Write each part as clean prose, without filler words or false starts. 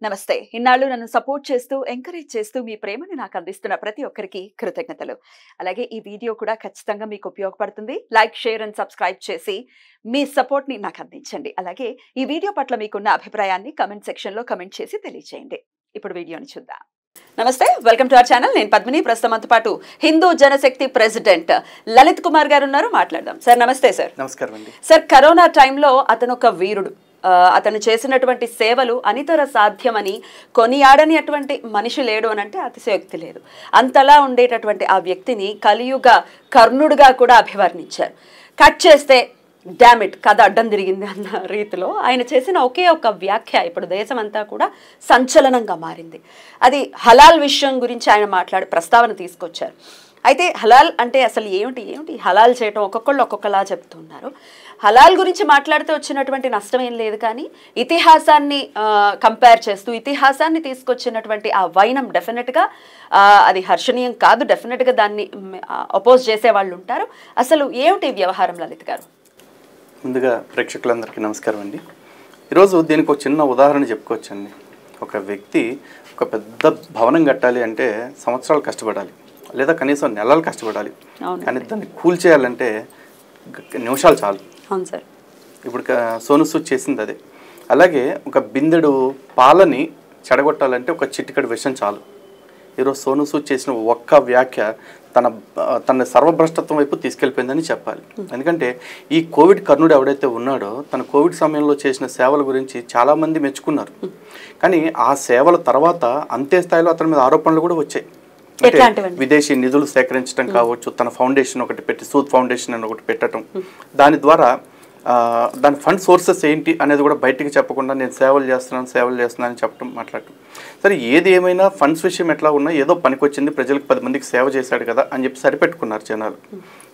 నమస్తే. ఇన్నాళ్ళు నన్ను సపోర్ట్ చేస్తూ, ఎంకరేజ్ చేస్తూ మీ ప్రేమని నాకు అందిస్తున్న ప్రతి ఒక్కరికి కృతజ్ఞతలు. అలాగే ఈ వీడియో కూడా ఖచ్చితంగా మీకు ఉపయోగపడుతుంది. లైక్, షేర్ అండ్ సబ్స్క్రైబ్ చేసి మీ సపోర్ట్‌ని నాకు అందించండి. అలాగే ఈ వీడియో పట్ల మీకున్న అభిప్రాయాన్ని కామెంట్ సెక్షన్‌లో కామెంట్ చేసి తెలియజేయండి. ఇప్పుడు వీడియోని చూద్దాం. నమస్తే, వెల్కమ్ టు అవర్ ఛానల్. నేను పద్మిని. ప్రస్తుతం మనతో పాటు హిందూ జనశక్తి ప్రెసిడెంట్ లలిత్ కుమార్ గారు ఉన్నారు. మాట్లాడదాం. సార్ నమస్తే. సార్ నమస్కారం అండి. సార్, కరోనా టైంలో అతను ఒక వీరుడు. అతను చేసినటువంటి సేవలు అనితర సాధ్యమని కొనియాడని అటువంటి మనిషి లేడు అని అంటే అతిశయోక్తి లేదు. అంతలా ఉండేటటువంటి ఆ వ్యక్తిని కలియుగ కర్ణుడిగా కూడా అభివర్ణించారు. కట్ చేస్తే డామిట్ కథ అడ్డం తిరిగింది అన్న రీతిలో ఆయన చేసిన ఒకే ఒక వ్యాఖ్య ఇప్పుడు దేశమంతా కూడా సంచలనంగా మారింది. అది హలాల్ విషయం గురించి ఆయన మాట్లాడి ప్రస్తావన తీసుకొచ్చారు. అయితే హలాల్ అంటే అసలు ఏమిటి హలాల్ చేయటం ఒక్కొక్కళ్ళు ఒక్కొక్కలా చెప్తున్నారు. హలాల్ గురించి మాట్లాడితే వచ్చినటువంటి నష్టం ఏం లేదు, కానీ ఇతిహాసాన్ని కంపేర్ చేస్తూ ఇతిహాసాన్ని తీసుకొచ్చినటువంటి ఆ వైనం డెఫినెట్గా అది హర్షణీయం కాదు. డెఫినెట్గా దాన్ని అపోజ్ చేసే వాళ్ళు ఉంటారు. అసలు ఏమిటి వ్యవహారం లలిత్ గారు? ముందుగా ప్రేక్షకులందరికీ నమస్కారం అండి. ఈరోజు దీనికి ఒక చిన్న ఉదాహరణ చెప్పుకోవచ్చండి. ఒక వ్యక్తి ఒక పెద్ద భవనం కట్టాలి అంటే సంవత్సరాలు కష్టపడాలి, లేదా కనీసం నెలలు కష్టపడాలి. కానీ దాన్ని కూల్చేయాలంటే నిమిషాలు చాలు. అవును సార్. ఇప్పుడు సోను సూద్ చేసింది అదే. అలాగే ఒక బిందెడు పాలని చెడగొట్టాలంటే ఒక చిటికెడు విషం చాలు. ఈరోజు సోను సూద్ చేసిన ఒక్క వ్యాఖ్య తన సర్వభ్రష్టత్వం వైపు తీసుకెళ్ళిపోయిందని చెప్పాలి. ఎందుకంటే ఈ కోవిడ్ కర్ణుడు ఎవడైతే ఉన్నాడో తన కోవిడ్ సమయంలో చేసిన సేవల గురించి చాలామంది మెచ్చుకున్నారు. కానీ ఆ సేవల తర్వాత అంతే స్థాయిలో అతని మీద ఆరోపణలు కూడా వచ్చాయి. విదేశీ నిధులు సేకరించడం కావచ్చు, తన ఫౌండేషన్ ఒకటి పెట్టి సూద్ ఫౌండేషన్ అని ఒకటి పెట్టడం, దాని ద్వారా దాని ఫండ్ సోర్సెస్ ఏంటి అనేది కూడా బయటికి చెప్పకుండా నేను సేవలు చేస్తున్నాను అని చెప్పడం మాట్లాడటం. సరే, ఏది ఏమైనా ఫండ్స్ విషయం ఎట్లా ఉన్నా ఏదో పనికొచ్చింది, ప్రజలకు 10 మందికి సేవ చేశాడు కదా అని చెప్పి సరిపెట్టుకున్నారు జనాలు.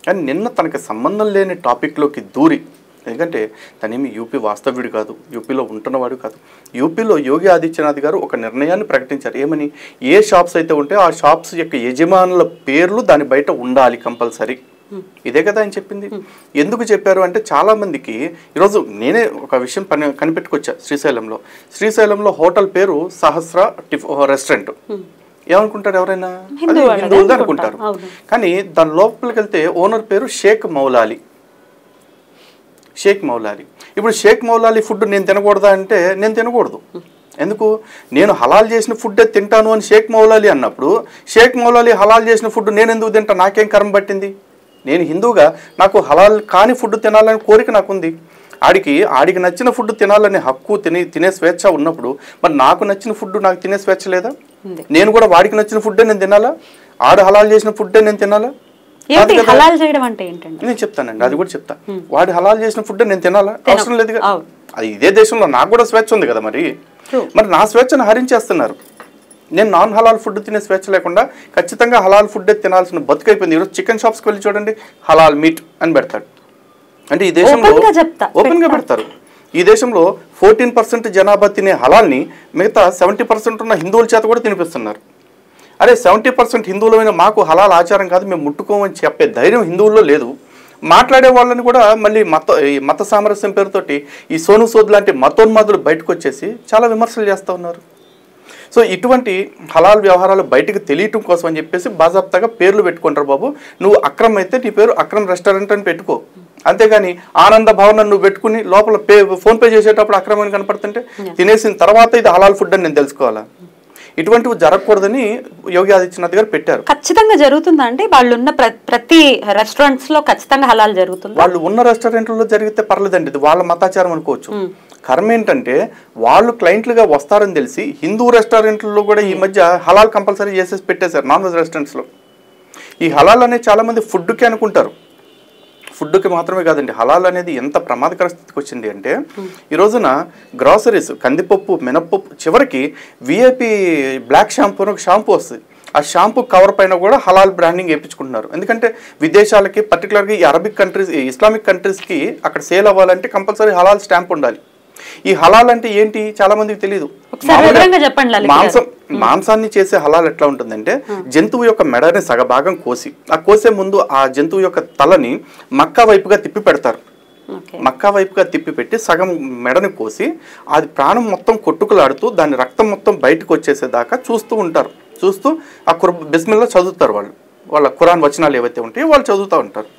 కానీ నిన్న తనకు సంబంధం లేని టాపిక్లోకి దూరి, ఎందుకంటే తనేమి యూపీ వాస్తవ్యుడు కాదు, యూపీలో ఉంటున్నవాడు కాదు. యూపీలో యోగి ఆదిత్యనాథ్ గారు ఒక నిర్ణయాన్ని ప్రకటించారు. ఏమని? ఏ షాప్స్ అయితే ఉంటే ఆ షాప్స్ యొక్క యజమానుల పేర్లు దాని బయట ఉండాలి కంపల్సరీ. ఇదే కదా ఆయన చెప్పింది. ఎందుకు చెప్పారు అంటే చాలా మందికి ఈరోజు నేనే ఒక విషయం కనిపెట్టుకొచ్చా. శ్రీశైలంలో హోటల్ పేరు సహస్ర రెస్టారెంట్. ఏమనుకుంటారు ఎవరైనా? హిందువులు అనుకుంటారు. కానీ దాని లోపలికి వెళ్తే ఓనర్ పేరు షేక్ మౌలాలి. ఇప్పుడు షేక్ మౌలాలి ఫుడ్ నేను తినకూడదా అంటే నేను తినకూడదు. ఎందుకు? నేను హలాల్ చేసిన ఫుడ్డే తింటాను అని షేక్ మౌలాలి అన్నప్పుడు షేక్ మౌలాలి హలాల్ చేసిన ఫుడ్ నేను ఎందుకు తింటా? నాకేం కర్మ పట్టింది? నేను హిందూగా నాకు హలాల్ కాని ఫుడ్ తినాలని కోరిక నాకుంది. ఆడికి నచ్చిన ఫుడ్ తినాలని హక్కు, తినే స్వేచ్ఛ ఉన్నప్పుడు మరి నాకు నచ్చిన ఫుడ్ నాకు తినే స్వేచ్ఛ లేదా? నేను కూడా వాడికి నచ్చిన ఫుడ్డే నేను తినాలా? ఆడు హలాల్ చేసిన ఫుడ్డే నేను తినాలా? నేను చెప్తానండి, అది కూడా చెప్తా. వాడు హలాల్ చేసిన ఫుడ్ నేను తినాలా? అవసరం లేదు కదా. అది ఇదే దేశంలో నాకు కూడా స్వేచ్ఛ ఉంది కదా. మరి నా స్వేచ్ఛను హరించేస్తున్నారు. నేను నాన్ హలాల్ ఫుడ్ తినే స్వేచ్ఛ లేకుండా ఖచ్చితంగా హలాల్ ఫుడ్ తినాల్సిన బతుకైపోయింది. ఈరోజు చికెన్ షాప్స్కి వెళ్ళి చూడండి, హలాల్ మీట్ అని పెడతాడు. అంటే ఈ దేశంలో ఓపెన్ గా పెడతారు. ఈ దేశంలో 14% జనాభా తినే హలాల్ని మిగతా 70% ఉన్న హిందువుల చేత కూడా తినిపిస్తున్నారు. అరే 70% హిందువులమైన మాకు హలాల్ ఆచారం కాదు, మేము ముట్టుకోమని చెప్పే ధైర్యం హిందువుల్లో లేదు. మాట్లాడే వాళ్ళని కూడా మళ్ళీ మత సామరస్యం పేరుతోటి ఈ సోను సూద్ లాంటి మతోన్మాదులు బయటకు వచ్చేసి చాలా విమర్శలు చేస్తూ ఉన్నారు. సో ఇటువంటి హలాల్ వ్యవహారాలు బయటకు తెలియటం కోసం అని చెప్పేసి బాజాప్తాగా పేర్లు పెట్టుకుంటారు. బాబు, నువ్వు అక్రమ్ అయితే నీ పేరు అక్రమ్ రెస్టారెంట్ అని పెట్టుకో. అంతేగాని ఆనంద భవన్ నువ్వు పెట్టుకుని లోపల ఫోన్ పే చేసేటప్పుడు అక్రమ్ అని కనపడుతుంటే తినేసిన తర్వాత ఇది హలాల్ ఫుడ్ అని నేను తెలుసుకోవాలా? ఇటువంటివి జరగకూడదని యోగి ఆదిత్యనాథ్ గారు పెట్టారు. ఖచ్చితంగా జరుగుతుందా అండి? వాళ్ళు ఉన్న ప్రతి రెస్టారెంట్స్ లో ఖచ్చితంగా హలాల్ జరుగుతుంది? వాళ్ళు ఉన్న రెస్టారెంట్లలో జరిగితే పర్లేదండి, ఇది వాళ్ళ మతాచారం అనుకోవచ్చు. కర్మ ఏంటంటే వాళ్ళు క్లయింట్లుగా వస్తారని తెలిసి హిందూ రెస్టారెంట్లలో కూడా ఈ మధ్య హలాల్ కంపల్సరీ చేసేసి పెట్టేశారు. నాన్ వెజ్ రెస్టారెంట్స్లో ఈ హలాల్ అనేది చాలా మంది ఫుడ్కి అనుకుంటారు. ఫుడ్కి మాత్రమే కాదండి, హలాల్ అనేది ఎంత ప్రమాదకర స్థితికి వచ్చింది అంటే ఈ రోజున గ్రాసరీస్, కందిపప్పు, మినప్పప్పు, చివరికి విఐపి బ్లాక్ షాంపూ అని ఒక షాంపూ వస్తుంది. ఆ షాంపూ కవర్ పైన కూడా హలాల్ బ్రాండింగ్ వేయించుకుంటున్నారు. ఎందుకంటే విదేశాలకి, పర్టికులర్గా ఈ అరబిక్ కంట్రీస్, ఇస్లామిక్ కంట్రీస్కి అక్కడ సేల్ అవ్వాలంటే కంపల్సరీ హలాల్ స్టాంప్ ఉండాలి. ఈ హలాల్ అంటే ఏంటి చాలా మందికి తెలియదు. మాంసాన్ని చేసే హలాల్ ఎట్లా ఉంటుందంటే జంతువు యొక్క మెడని సగభాగం కోసి, ఆ కోసే ముందు ఆ జంతువు యొక్క తలని మక్కా వైపుగా తిప్పి పెడతారు. మక్కా వైపుగా తిప్పి పెట్టి సగం మెడని కోసి అది ప్రాణం మొత్తం కొట్టుకులాడుతూ దాని రక్తం మొత్తం బయటకు వచ్చేసేదాకా చూస్తూ ఉంటారు. చూస్తూ ఆ బిస్మిల్లా చదువుతారు వాళ్ళ ఖురాన్ వచనాలు ఏవైతే ఉంటాయో వాళ్ళు చదువుతూ ఉంటారు.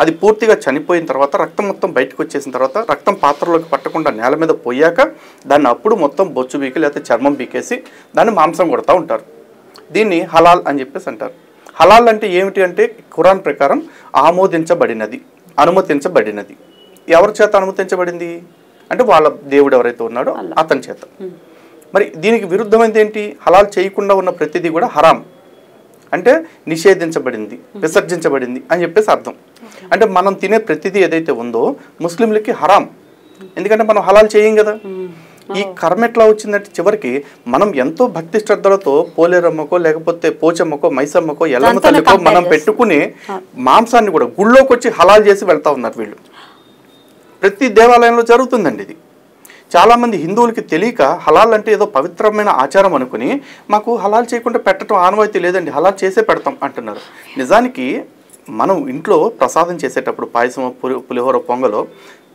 అది పూర్తిగా చనిపోయిన తర్వాత రక్తం మొత్తం బయటకు వచ్చేసిన తర్వాత రక్తం పాత్రలోకి పట్టకుండా నేల మీద పోయాక దాన్ని అప్పుడు మొత్తం బొచ్చు బీకి లేకపోతే చర్మం బీకేసి దాన్ని మాంసం కొడతా ఉంటారు. దీన్ని హలాల్ అని చెప్పేసి అంటారు. హలాల్ అంటే ఏమిటి అంటే ఖురాన్ ప్రకారం ఆమోదించబడినది, అనుమతించబడినది. ఎవరి చేత అనుమతించబడింది అంటే వాళ్ళ దేవుడు ఎవరైతే ఉన్నాడో అతని చేత. మరి దీనికి విరుద్ధమైనది ఏంటి? హలాల్ చేయకుండా ఉన్న ప్రతిదీ కూడా హరాం అంటే నిషేధించబడింది, విసర్జించబడింది అని చెప్పేసి అర్థం. అంటే మనం తినే ప్రతిదీ ఏదైతే ఉందో ముస్లింలకి హరాం, ఎందుకంటే మనం హలాల్ చేయం కదా. ఈ కర్మ ఎట్లా వచ్చిందంటే చివరికి మనం ఎంతో భక్తి శ్రద్ధలతో పోలేరమ్మకో లేకపోతే పోచమ్మకో మైసమ్మకో ఎల్లమ్మ తల్లికో మనం పెట్టుకునే మాంసాన్ని కూడా గుళ్ళోకి వచ్చి హలాల్ చేసి వెళ్తా ఉన్నారు వీళ్ళు. ప్రతి దేవాలయంలో జరుగుతుందండి ఇది. చాలామంది హిందువులకి తెలియక హలాల్ అంటే ఏదో పవిత్రమైన ఆచారం అనుకుని మాకు హలాల్ చేయకుండా పెట్టడం ఆనవాయితీ లేదండి, హలాల్ చేసే పెడతాం అంటున్నారు. నిజానికి మనం ఇంట్లో ప్రసాదం చేసేటప్పుడు పాయసం, పులిహోర, పొంగలో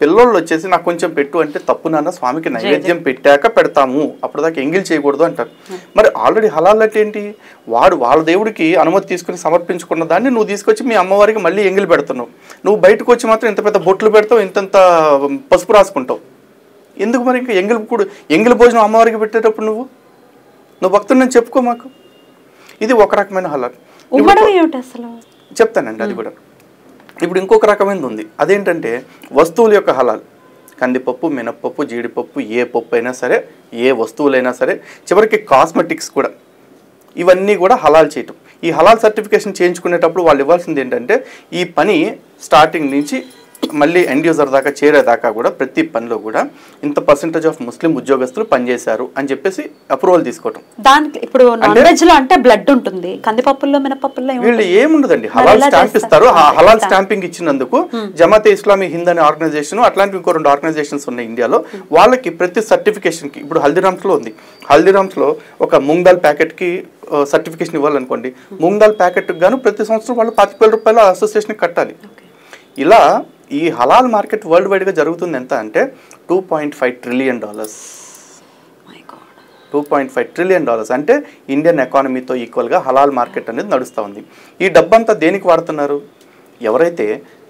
పిల్లోళ్ళు వచ్చేసి నాకు కొంచెం పెట్టు అంటే తప్పు నాన్న, స్వామికి నైవేద్యం పెట్టాక పెడతాము, అప్పుడు దాకా ఎంగిల్ చేయకూడదు అంటారు. మరి ఆల్రెడీ హలాల్ అంటే ఏంటి? వాళ్ళ దేవుడికి అనుమతి తీసుకుని సమర్పించుకున్న దాన్ని నువ్వు తీసుకొచ్చి మీ అమ్మవారికి మళ్ళీ ఎంగిల్ పెడుతున్నావు. నువ్వు బయటకు వచ్చి మాత్రం ఇంత పెద్ద బొట్లు పెడతావు, ఇంతంత పసుపు రాసుకుంటావు. ఎందుకు మరి ఇంకా ఎంగిల్ భోజనం అమ్మవారికి పెట్టేటప్పుడు నువ్వు భక్తుడిని చెప్పుకో మాకు. ఇది ఒక రకమైన హలాల్. చెప్తానండి అది కూడా. ఇప్పుడు ఇంకొక రకమైనది ఉంది, అదేంటంటే వస్తువుల యొక్క హలాల్. కందిపప్పు, మినప్పప్పు, జీడిపప్పు, ఏ పప్పు అయినా సరే, ఏ వస్తువులైనా సరే, చివరికి కాస్మెటిక్స్ కూడా, ఇవన్నీ కూడా హలాల్ చేయటం. ఈ హలాల్ సర్టిఫికేషన్ చేయించుకునేటప్పుడు వాళ్ళు ఇవ్వాల్సింది ఏంటంటే ఈ పని స్టార్టింగ్ నుంచి మళ్ళీ ఎండ్ యూజర్ దాకా చేరేదాకా కూడా ప్రతి పనిలో కూడా ఇంత పర్సెంటేజ్ ఆఫ్ ముస్లిం ఉద్యోగస్తులు పనిచేశారు అని చెప్పేసి అప్రూవల్ తీసుకోవటం. దానికి ఇప్పుడు నాన్ వెజ్ లో అంటే బ్లడ్ ఉంటుంది, కందిపప్పుల్లో మినపప్పుల్లో వీళ్ళు ఏముండదండి, హలాల్ స్టాంప్ ఇస్తారు. ఆ హలాల్ స్టాంపింగ్ ఇచ్చినందుకు జమాతే ఇస్లామీ హింద్ అనే ఆర్గనైజేషన్, అట్లాంటి ఇంకో 2 ఆర్గనైజేషన్స్ ఉన్నాయి ఇండియాలో. వాళ్ళకి ప్రతి సర్టిఫికేషన్ కి, ఇప్పుడు హల్దీరామ్స్ లో ఉంది, హల్దీరామ్స్ లో ఒక మూంగ్ దాల్ ప్యాకెట్ కి సర్టిఫికేషన్ ఇవ్వాలనుకోండి, మూంగ్ దాల్ ప్యాకెట్ గాను ప్రతి సంవత్సరం వాళ్ళు 25,000 రూపాయలు అసోసియేషన్ కట్టాలి. ఇలా ఈ హలాల్ మార్కెట్ వరల్డ్ వైడ్గా జరుగుతుంది. ఎంత అంటే $2.5 ట్రిలియన్. $2.5 ట్రిలియన్ అంటే ఇండియన్ ఎకానమీతో ఈక్వల్గా హలాల్ మార్కెట్ అనేది నడుస్తూ ఉంది. ఈ డబ్బంతా దేనికి వాడుతున్నారు? ఎవరైతే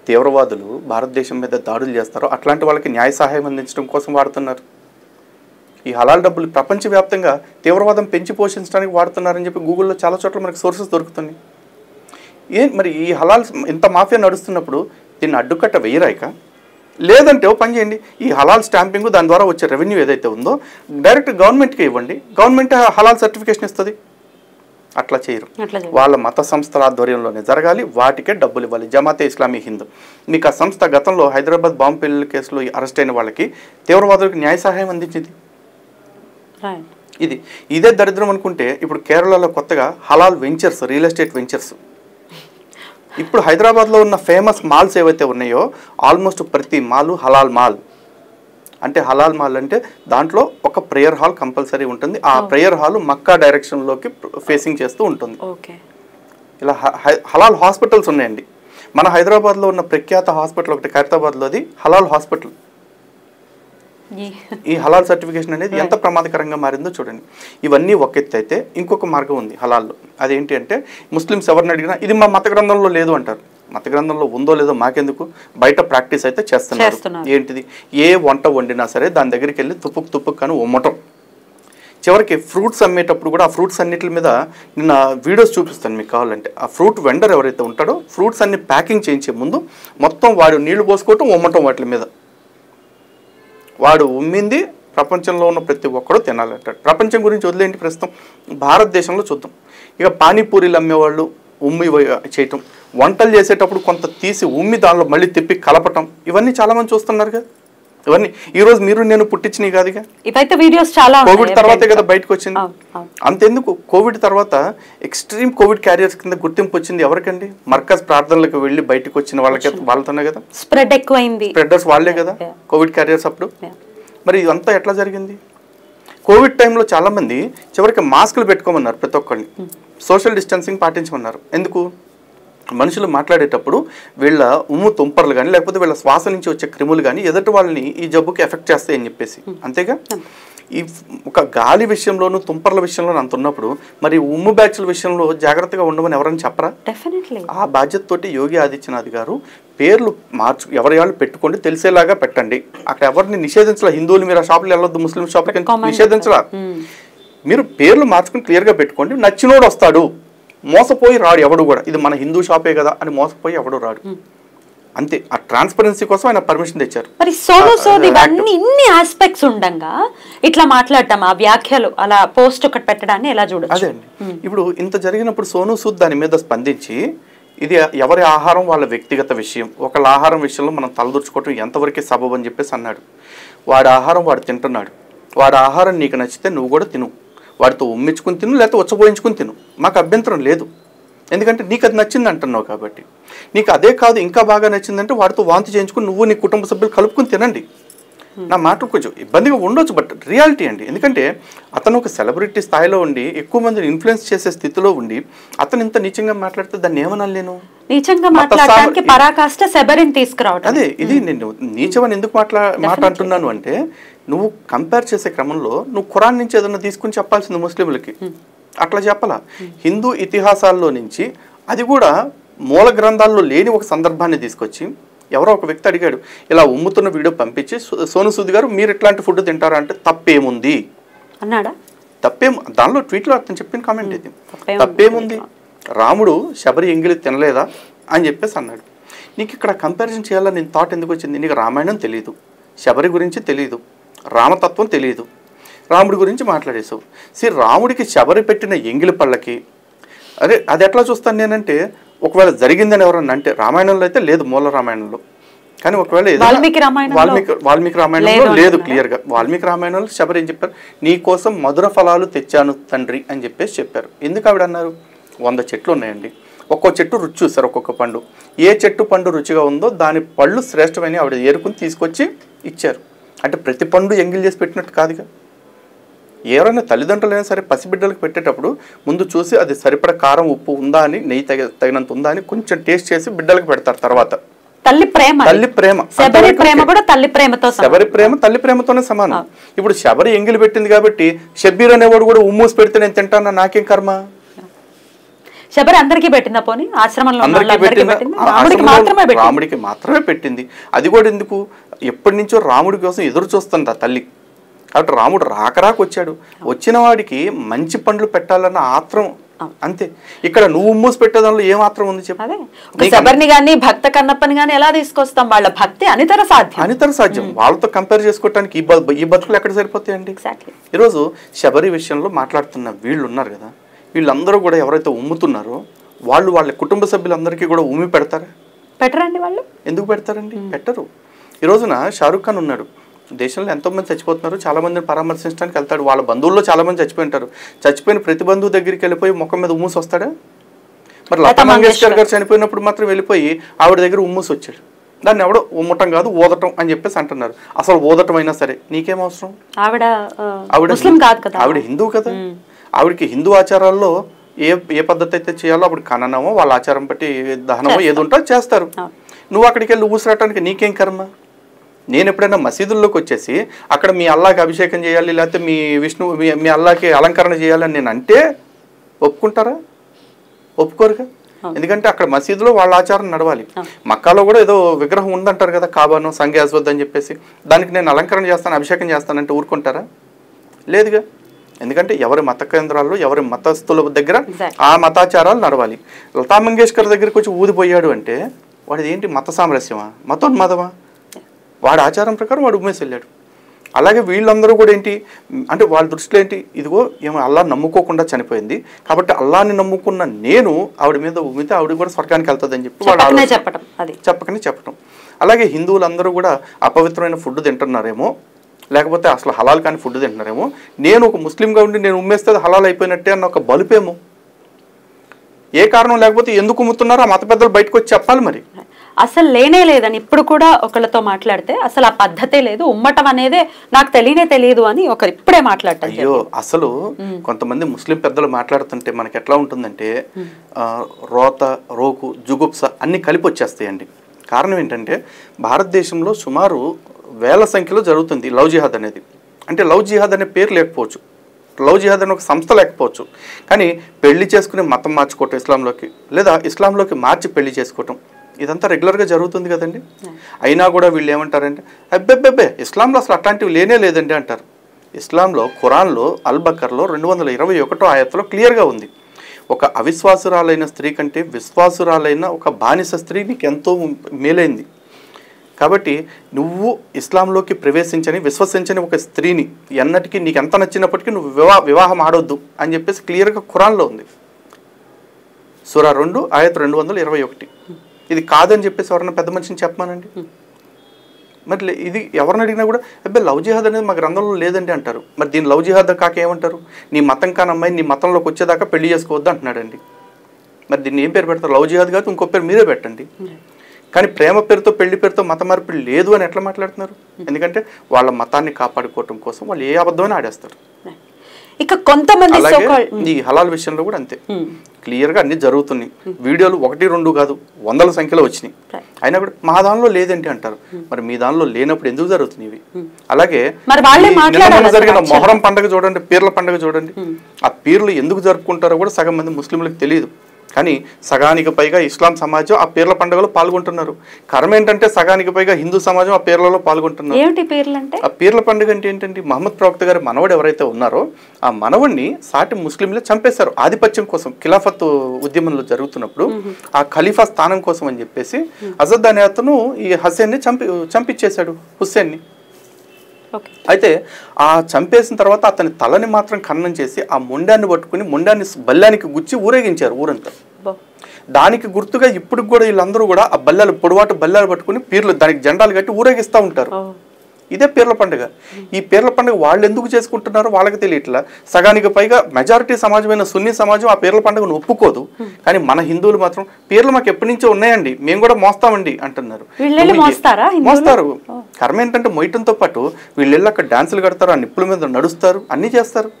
తీవ్రవాదులు భారతదేశం మీద దాడులు చేస్తారో అట్లాంటి వాళ్ళకి న్యాయ సహాయం అందించడం కోసం వాడుతున్నారు. ఈ హలాల్ డబ్బులు ప్రపంచవ్యాప్తంగా తీవ్రవాదం పెంచి పోషించడానికి వాడుతున్నారని చెప్పి గూగుల్లో చాలా చోట్ల మనకి సోర్సెస్ దొరుకుతున్నాయి. మరి ఈ హలాల్ ఇంత మాఫియా నడుస్తున్నప్పుడు దీన్ని అడ్డుకట్ట వేయరాక, లేదంటే ఓ పని చేయండి, ఈ హలాల్ స్టాంపింగ్ దాని ద్వారా వచ్చే రెవెన్యూ ఏదైతే ఉందో డైరెక్ట్ గవర్నమెంట్కి ఇవ్వండి, గవర్నమెంట్ హలాల్ సర్టిఫికేషన్ ఇస్తుంది. అట్లా చేయరు, వాళ్ళ మత సంస్థల ఆధ్వర్యంలోనే జరగాలి, వాటికే డబ్బులు ఇవ్వాలి. జమాతే ఇస్లామీ హింద్ మీకు ఆ సంస్థ గతంలో హైదరాబాద్ బాంబు పేలుళ్ల కేసులో అరెస్ట్ అయిన వాళ్ళకి తీవ్రవాదులకు న్యాయ సహాయం అందించింది. ఇదే దరిద్రం అనుకుంటే ఇప్పుడు కేరళలో కొత్తగా హలాల్ వెంచర్స్, రియల్ ఎస్టేట్ వెంచర్స్, ఇప్పుడు హైదరాబాద్లో ఉన్న ఫేమస్ మాల్స్ ఏవైతే ఉన్నాయో ఆల్మోస్ట్ ప్రతి మాల్ హలాల్ మాల్. అంటే హలాల్ మాల్ అంటే దాంట్లో ఒక ప్రేయర్ హాల్ కంపల్సరీ ఉంటుంది. ఆ ప్రేయర్ హాల్ మక్కా డైరెక్షన్లోకి ఫేసింగ్ చేస్తూ ఉంటుంది. ఇలా హలాల్ హాస్పిటల్స్ ఉన్నాయండి. మన హైదరాబాద్లో ఉన్న ప్రఖ్యాత హాస్పిటల్ ఒకటి ఖైరతాబాద్లోది హలాల్ హాస్పిటల్. ఈ హలాల్ సర్టిఫికేషన్ అనేది ఎంత ప్రమాదకరంగా మారిందో చూడండి. ఇవన్నీ ఒక ఎత్తు అయితే ఇంకొక మార్గం ఉంది హలాల్లో. అదేంటి అంటే ముస్లిమ్స్ ఎవరిని అడిగినా ఇది మా మత గ్రంథంలో లేదు అంటారు. మత గ్రంథంలో ఉందో లేదో మాకెందుకు, బయట ప్రాక్టీస్ అయితే చేస్తున్నారు. ఏంటిది? ఏ వంట వండినా సరే దాని దగ్గరికి వెళ్ళి తుప్పుకు కానీ ఉమ్మటం. చివరికి ఫ్రూట్స్ అమ్మేటప్పుడు కూడా ఆ ఫ్రూట్స్ అన్నిటి మీద నిన్న వీడియోస్ చూపిస్తాను మీకు కావాలంటే. ఆ ఫ్రూట్ వెండర్ ఎవరైతే ఉంటాడో ఫ్రూట్స్ అన్ని ప్యాకింగ్ చేయించే ముందు మొత్తం వాడు నీళ్లు పోసుకోవటం, ఉమ్మటం వాటి మీద. వాడు ఉమ్మింది ప్రపంచంలో ఉన్న ప్రతి ఒక్కడూ తినాలంటాడు. ప్రపంచం గురించి వదిలేంటి, ప్రస్తుతం భారతదేశంలో చూద్దాం. ఇక పానీపూరీలు అమ్మేవాళ్ళు ఉమ్మి చేయటం, వంటలు చేసేటప్పుడు కొంత తీసి ఉమ్మి దానిలో మళ్ళీ తిప్పి కలపటం, ఇవన్నీ చాలామంది చూస్తున్నారు కదా. ఇవన్నీ ఈరోజు మీరు నేను పుట్టించినవి కాదుగా, ఇవైతే వీడియోస్ చాలా కోవిడ్ తర్వాతే కదా బయటకు వచ్చింది. అంతెందుకు, కోవిడ్ తర్వాత ఎక్స్ట్రీమ్ కోవిడ్ క్యారియర్స్ కింద గుర్తింపు వచ్చింది ఎవరికండి? మర్కజ్ ప్రార్థనలకు వెళ్ళి బయటకు వచ్చిన వాళ్ళతోనే కదా స్ప్రెడ్ ఎక్కువైంది. స్ప్రెడర్స్ వాళ్ళే కదా కోవిడ్ క్యారియర్స్ అప్పుడు. మరి ఇదంతా ఎట్లా జరిగింది? కోవిడ్ టైంలో చాలామంది చివరికి మాస్కులు పెట్టుకోమన్నారు, ప్రతి ఒక్కరిని సోషల్ డిస్టెన్సింగ్ పాటించమన్నారు. ఎందుకు? మనుషులు మాట్లాడేటప్పుడు వీళ్ళ ఉమ్ము తుంపర్లు కానీ లేకపోతే వీళ్ళ శ్వాస నుంచి వచ్చే క్రిములు కానీ ఎదుటి వాళ్ళని ఈ జబ్బుకి ఎఫెక్ట్ చేస్తాయని చెప్పేసి, అంతేగా. ఈ ఒక గాలి విషయంలోనూ తుంపర్ల విషయంలోనూ అంత ఉన్నప్పుడు మరి ఉమ్ము బ్యాచ్ల విషయంలో జాగ్రత్తగా ఉండమని ఎవరైనా చెప్పరా? ఆ బాధ్యతతోటి యోగి ఆదిత్యనాథ్ గారు పేర్లు ఎవరి వాళ్ళు పెట్టుకోండి, తెలిసేలాగా పెట్టండి. అక్కడ ఎవరిని నిషేధించలా, హిందువులు మీరు ఆ షాపులు వెళ్ళొద్దు, ముస్లిం షాపులకి నిషేధించలా. మీరు పేర్లు మార్చుకుని క్లియర్గా పెట్టుకోండి. నచ్చినోడు వస్తాడు, మోసపోయి రాడు ఎవడు కూడా. ఇది మన హిందూ షాపే కదా అని మోసపోయి ఎవడు రాడు, అంతే. ఆ ట్రాన్స్పరెన్సీ కోసం ఆయన పర్మిషన్ తెచ్చారు. మరి సోను సూద్ ఇవన్నీ ఇన్ని ఆస్పెక్ట్స్ ఉండగా ఇట్లా మాట్లాడటం, ఆ వ్యాఖ్యలు అలా పోస్ట్ ఒకటి పెట్టడాన్ని ఎలా చూడొచ్చు? అదే అండి, ఇప్పుడు ఇంత జరిగినప్పుడు సోను సూద్ దాని మీద స్పందించి ఇది ఎవరి ఆహారం వాళ్ళ వ్యక్తిగత విషయం, ఒకళ్ళ ఆహారం విషయంలో మనం తలదూర్చుకోవటం ఎంతవరకు సబబు అని చెప్పేసి అన్నాడు. వాడి ఆహారం వాడు తింటున్నాడు, వాడి ఆహారం నీకు నచ్చితే నువ్వు కూడా తిను, వాడితో ఉమ్మించుకుని తిను, లేకపోతే ఉచ్చబోయించుకుని తిను, మాకు అభ్యంతరం లేదు. ఎందుకంటే నీకు అది నచ్చింది అంటున్నావు కాబట్టి. నీకు అదే కాదు ఇంకా బాగా నచ్చిందంటే వాడితో వాంతి చేయించుకుని నువ్వు నీ కుటుంబ సభ్యులు కలుపుకుని తినండి. నా మాట కొంచెం ఇబ్బందిగా ఉండొచ్చు, బట్ రియాలిటీ అండి. ఎందుకంటే అతను ఒక సెలబ్రిటీ స్థాయిలో ఉండి ఎక్కువ మందిని ఇన్ఫ్లుయెన్స్ చేసే స్థితిలో ఉండి అతను ఇంత నీచంగా మాట్లాడితే దాన్ని ఏమనాలి? నేను నీచంగా మాట్లాడడానికి పరాకాష్ట శబరిని తీసుకురావడం. అదే ఇది నేను నీచమని ఎందుకు మాట అంటున్నాను అంటే, నువ్వు కంపేర్ చేసే క్రమంలో నువ్వు ఖురాన్ నుంచి ఏదన్నా తీసుకుని చెప్పాల్సింది ముస్లింలకి, అట్లా చెప్పాల. హిందూ ఇతిహాసాల్లో నుంచి అది కూడా మూల గ్రంథాల్లో లేని ఒక సందర్భాన్ని తీసుకొచ్చి ఎవరో ఒక వ్యక్తి అడిగాడు, ఇలా ఉమ్ముతున్న వీడియో పంపించి సోను సూద్ గారు మీరు ఇట్లాంటి ఫుడ్ తింటారా అంటే తప్పేముంది అన్నాడా? దానిలో ట్వీట్లో అతను చెప్పిన కామెంట్ ఇది, తప్పేముంది, రాముడు శబరి ఎంగిలి తినలేదా అని చెప్పేసి అన్నాడు. నీకు ఇక్కడ కంపారిజన్ చేయాలని నేను థాట్ ఎందుకు వచ్చింది? నీకు రామాయణం తెలియదు, శబరి గురించి తెలియదు, రామతత్వం తెలియదు, రాముడి గురించి మాట్లాడేసావు. రాముడికి శబరి పెట్టిన ఎంగిలి పళ్ళకి అదే అది ఎట్లా చూస్తాను నేనంటే, ఒకవేళ జరిగిందని ఎవరన్నా అంటే రామాయణంలో అయితే లేదు, మూల రామాయణంలో. కానీ ఒకవేళ వాల్మీకి రామాయణంలో లేదు క్లియర్గా. వాల్మీకి రామాయణంలో శబరి ఏం చెప్పారు? నీ కోసం మధుర ఫలాలు తెచ్చాను తండ్రి అని చెప్పేసి చెప్పారు. ఎందుకు ఆవిడ అన్నారు? 100 చెట్లు ఉన్నాయండి, ఒక్కో చెట్టు రుచి చూస్తారు, ఒక్కొక్క పండు, ఏ చెట్టు పండు రుచిగా ఉందో దాని పళ్ళు శ్రేష్టమైన ఆవిడ ఏరుకుని తీసుకొచ్చి ఇచ్చారు. అంటే ప్రతి పండు ఎంగిల్ చేసి పెట్టినట్టు కాదుగా. ఎవరైనా తల్లిదండ్రులైనా సరే పసిబిడ్డలకు పెట్టేటప్పుడు ముందు చూసి అది సరిపడ కారం ఉప్పు ఉందా అని, నెయ్యి తగినంత ఉందా అని కొంచెం టేస్ట్ చేసి బిడ్డలకు పెడతారు. తర్వాత తల్లి ప్రేమ శబరి ప్రేమ తల్లి ప్రేమతోనే సమానం. ఇప్పుడు శబరి ఎంగిలి పెట్టింది కాబట్టి షబ్బీర్ అనేవాడు కూడా ఉమ్మూసి పెడితే నేను తింటానా, నాకేం కర్మ? శబరి అందరికీ పెట్టిందా? పోనీ ఆశ్రమంలో రాముడికి మాత్రమే పెట్టింది. అది కూడా ఎందుకు? ఎప్పటి నుంచో రాముడి కోసం ఎదురు చూస్తుందా తల్లి. కాబట్టి రాముడు రాక వచ్చాడు, వచ్చిన వాడికి మంచి పండ్లు పెట్టాలన్న ఆత్రం, అంతే. ఇక్కడ నువ్వు మూసి పెట్టేదానిలో ఏం ఆత్రం ఉంది చెప్పు? శబరిని గాని భక్త కన్నప్పని గాని ఎలా తీసుకొస్తాం? వాళ్ళ భక్తి అనితర సాధ్యం. వాళ్ళతో కంపేర్ చేసుకోవడానికి ఈ బతుకులు ఎక్కడ సరిపోతాయండి? ఈరోజు శబరి విషయంలో మాట్లాడుతున్న వీళ్ళు ఉన్నారు కదా, వీళ్ళందరూ కూడా ఎవరైతే ఉమ్ముతున్నారో వాళ్ళు వాళ్ళ కుటుంబ సభ్యులందరికీ కూడా ఉమ్మి పెడతారా? పెట్టరండి. వాళ్ళు ఎందుకు పెడతారండి? పెట్టరు. ఈ రోజున షారుఖ్ ఖాన్ ఉన్నాడు, దేశంలో ఎంతోమంది చచ్చిపోతున్నారు, చాలా మందిని పరామర్శించడానికి వెళ్తాడు, వాళ్ళ బంధువుల్లో చాలా మంది చచ్చిపోయి ఉంటారు. చచ్చిపోయిన ప్రతి బంధువు దగ్గరికి వెళ్ళిపోయి ముఖం మీద ఉమ్మూసి వస్తాడా? మరి లతా మంగేష్కర్ గారు చనిపోయినప్పుడు మాత్రం వెళ్ళిపోయి ఆవిడ దగ్గర ఉమ్మూసి వచ్చాడు. దాన్ని ఎవడో ఉమ్మటం కాదు ఊదటం అని చెప్పేసి అంటున్నారు. అసలు ఊదటం అయినా సరే నీకేం అవసరం? ఆవిడ హిందువు కదా, ఆవిడకి హిందూ ఆచారాల్లో ఏ పద్ధతి అయితే చేయాలో అప్పుడు ఖననమో వాళ్ళ ఆచారం బట్టి దహనమో ఏది ఉంటో చేస్తారు. నువ్వు అక్కడికి వెళ్ళి ఊసిరావటానికి నీకేం కర్మ? నేను ఎప్పుడైనా మసీదుల్లోకి వచ్చేసి అక్కడ మీ అల్లాకి అభిషేకం చేయాలి, లేకపోతే మీ అల్లాకి అలంకరణ చేయాలని నేను అంటే ఒప్పుకుంటారా? ఒప్పుకోరుగా. ఎందుకంటే అక్కడ మసీదులో వాళ్ళ ఆచారం నడవాలి. మక్కాలో కూడా ఏదో విగ్రహం ఉందంటారు కదా, కాబాను సంగే అజ్వద్ అని చెప్పేసి, దానికి నేను అలంకరణ చేస్తాను, అభిషేకం చేస్తానంటే ఊరుకుంటారా? లేదుగా. ఎందుకంటే ఎవరి మత కేంద్రాల్లో ఎవరి మతస్థుల దగ్గర ఆ మతాచారాలు నడవాలి. లతా మంగేష్కర్ దగ్గరికి వచ్చి ఊదిపోయాడు అంటే వాడిది ఏంటి? మత సామరస్యమా? మతోన్మతమా? వాడి ఆచారం ప్రకారం వాడు ఉమ్మేసి వెళ్ళాడు. అలాగే వీళ్ళందరూ కూడా ఏంటి అంటే వాళ్ళ దృష్టిలో ఏంటి, ఇదిగో ఏమో అల్లా నమ్ముకోకుండా చనిపోయింది కాబట్టి అల్లాని నమ్ముకున్న నేను ఆవిడ మీద ఉమ్మితే ఆవిడ కూడా స్వర్గానికి వెళ్తుందని చెప్పి వాడు చెప్పకనే చెప్పటం. అలాగే హిందువులందరూ కూడా అపవిత్రమైన ఫుడ్ తింటున్నారేమో, లేకపోతే అసలు హలాల్ కాని ఫుడ్ తింటున్నారేమో, నేను ఒక ముస్లింగా ఉండి నేను ఉమ్మేస్తే హలాల్ అయిపోయినట్టే అన్న ఒక బలుపేమో. ఏ కారణం లేకపోతే ఎందుకు ఉమ్ముతున్నారో ఆ మత పెద్దలు బయటకు వచ్చి చెప్పాలి మరి. అసలు లేనే లేదని ఇప్పుడు కూడా ఒకళ్ళతో మాట్లాడితే అసలు ఆ పద్ధతే లేదు, ఉమ్మటం అనేదే నాకు తెలియదు అని ఒకరు ఇప్పుడే మాట్లాడతారు. అయ్యో అసలు కొంతమంది ముస్లిం పెద్దలు మాట్లాడుతుంటే మనకి ఎట్లా ఉంటుందంటే రోత, రోకు, జుగుప్స అన్ని కలిపి వచ్చేస్తాయండి. కారణం ఏంటంటే భారతదేశంలో సుమారు వేల సంఖ్యలో జరుగుతుంది లవ్ జిహాద్ అనేది. అంటే లవ్ జిహాద్ అనే పేరు లేకపోవచ్చు, లవ్ జిహాద్ అనే ఒక సంస్థ లేకపోవచ్చు, కానీ పెళ్లి చేసుకునే మతం మార్చుకోవటం ఇస్లాంలోకి, లేదా ఇస్లాంలోకి మార్చి పెళ్లి చేసుకోవటం, ఇదంతా రెగ్యులర్గా జరుగుతుంది కదండి. అయినా కూడా వీళ్ళు ఏమంటారంటే అబ్బెబ్బెబ్బే ఇస్లాంలో అసలు అట్లాంటివి లేనే లేదండి అంటారు. ఇస్లాంలో ఖురాన్లో అల్-బకర్లో 221వ ఆయత్తులో క్లియర్గా ఉంది, ఒక అవిశ్వాసురాలైన స్త్రీ కంటే విశ్వాసురాలైన ఒక బానిస స్త్రీ నీకు ఎంతో మేలైంది. కాబట్టి నువ్వు ఇస్లాంలోకి ప్రవేశించని విశ్వసించని ఒక స్త్రీని ఎన్నటికీ నీకు ఎంత నచ్చినప్పటికీ నువ్వు వివాహం ఆడొద్దు అని చెప్పేసి క్లియర్గా ఖురాన్లో ఉంది. సూరా 2 ఆయత్ 221. ఇది కాదని చెప్పేసి ఎవరన్నా పెద్ద మనిషిని చెప్పమానండి. మరి ఇది ఎవరిని అడిగినా కూడా అబ్బాయి లవ్ జిహాద్ అనేది మా గ్రంథంలో లేదండి అంటారు. మరి దీన్ని లవ్ జిహాద్ కాక ఏమంటారు? నీ మతం కాని అమ్మాయి నీ మతంలోకి వచ్చేదాకా పెళ్లి చేసుకోవద్దు అంటున్నాడండి. మరి దీన్ని ఏం పేరు పెడతారు? లవ్ జిహాద్ కాదు ఇంకో పేరు మీరే పెట్టండి. కానీ ప్రేమ పేరుతో పెళ్లి పేరుతో మత మార్పిడి లేదు అని ఎట్లా మాట్లాడుతున్నారు? ఎందుకంటే వాళ్ళ మతాన్ని కాపాడుకోవటం కోసం వాళ్ళు ఏ అబద్ధమైనా ఆడేస్తారు. ఇక కొంతమంది ఈ హలాల్ విషయంలో కూడా అంతే క్లియర్గా అన్ని జరుగుతున్నాయి. వీడియోలు 1, 2 కాదు, వందల సంఖ్యలో వచ్చినాయి. అయినా కూడా మా దానిలో లేదంటే అంటారు. మరి మీ దానిలో లేనప్పుడు ఎందుకు జరుగుతున్నాయి? అలాగే జరిగిన మొహరం పండుగ చూడండి, పీర్ల పండుగ చూడండి. ఆ పీర్లు ఎందుకు జరుపుకుంటారో కూడా సగం మంది ముస్లింలకు తెలియదు. కానీ సగానికి పైగా ఇస్లాం సమాజం ఆ పీర్ల పండుగలో పాల్గొంటున్నారు. కర్మ ఏంటంటే సగానికి పైగా హిందూ సమాజం ఆ పీర్లలో పాల్గొంటున్నారు. ఆ పీర్ల పండుగ అంటే ఏంటంటే మహమ్మద్ ప్రవక్త గారి మనవడు ఎవరైతే ఉన్నారో ఆ మనవడిని సాటి ముస్లింలు చంపేశారు ఆధిపత్యం కోసం. ఖిలాఫత్ ఉద్యమంలో జరుగుతున్నప్పుడు ఆ ఖలీఫా స్థానం కోసం అని చెప్పేసి అజద్ అనే అతను ఈ హుస్సేన్ని చంపించేశాడు హుస్సేన్ని. అయితే ఆ చంపేసిన తర్వాత అతని తలని మాత్రం ఖననం చేసి ఆ మొండాన్ని పట్టుకుని మొండాన్ని బల్లానికి గుచ్చి ఊరేగించారు ఊరంతా. దానికి గుర్తుగా ఇప్పుడు కూడా వీళ్ళందరూ కూడా ఆ బల్లాలు పొడవాటు బల్లాలు పట్టుకుని పీర్లు దానికి జెండాలు కట్టి ఊరేగిస్తూ ఉంటారు. ఇదే పీర్ల పండుగ. ఈ పీర్ల పండుగ వాళ్ళు ఎందుకు చేసుకుంటున్నారో వాళ్ళకి తెలియట్లా. సగానికి పైగా మెజారిటీ సమాజమైన సున్నీ సమాజం ఆ పీర్ల పండుగను ఒప్పుకోదు. కానీ మన హిందువులు మాత్రం పీర్లు మాకు ఎప్పటి నుంచో ఉన్నాయండి, మేము కూడా మోస్తామండి అంటున్నారు. మోస్తారు. కర్మ ఏంటంటే మొయ్యటంతో పాటు వీళ్ళు అక్కడ డాన్సులు కడతారు, ఆ నిప్పుల మీద నడుస్తారు, అన్నీ చేస్తారు.